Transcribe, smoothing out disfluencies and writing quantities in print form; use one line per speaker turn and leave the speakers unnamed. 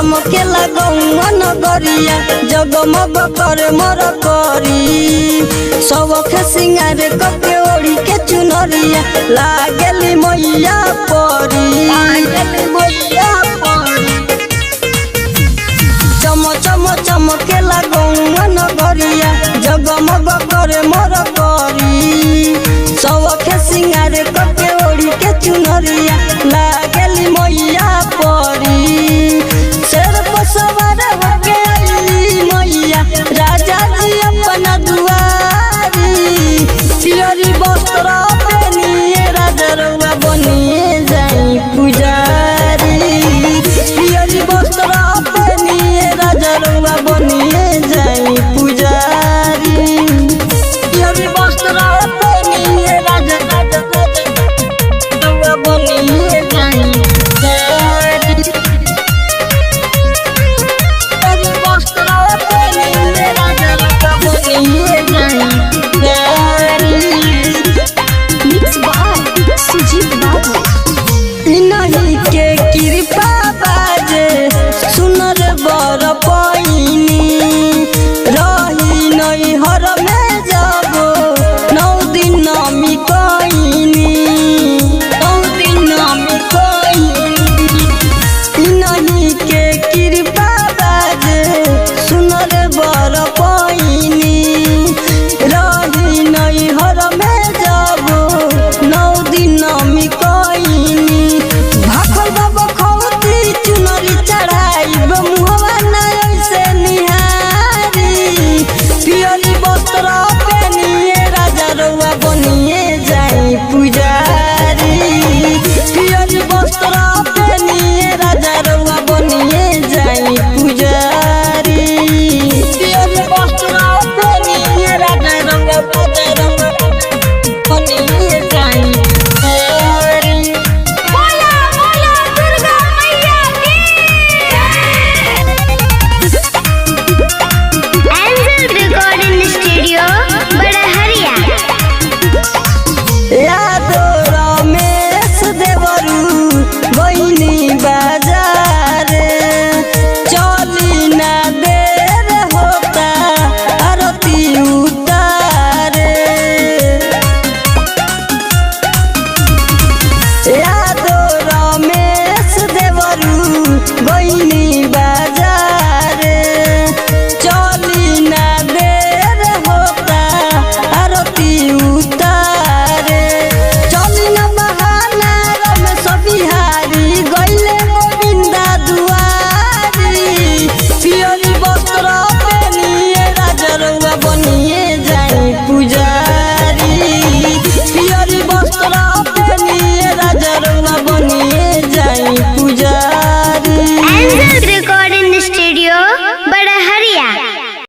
चमकेला गौआ नगरिया जगमग करे मोर करी सबख सिंगार कके ओढ़ी के चुनरिया लागेली मैया परी चमकेला गौआ नगरिया जगमग करे मोर करी सबख सिंगार कके ओढ़ी के चुनरिया लागेली मैया परी शेर पर सवार होके आई मैया राजा जी अपना दुआरी पियरी वस्त्र पहनिए राजा रउआ बनिए जाई पुजारी पियरी वस्त्र पहनिए राजा रउआ बनिए जाई पुजारी पियरी वस्त्र पहनिए राजा रउआ बनिए जाई नहीं के कृपा बाजे सुनर बर पैनी रही नहीं हर में जाबो 9 दिन नामी कईनी 9 दिन नामी कईनी नहीं के कृपा बाजे सुनर बर पैनी रही नहीं हर में जाबो 9 दिन नामी कईनी भाखल बाबा खौती चुनरी चढ़ाई मुहवा नहीं से निहारी पियरी वस्त्र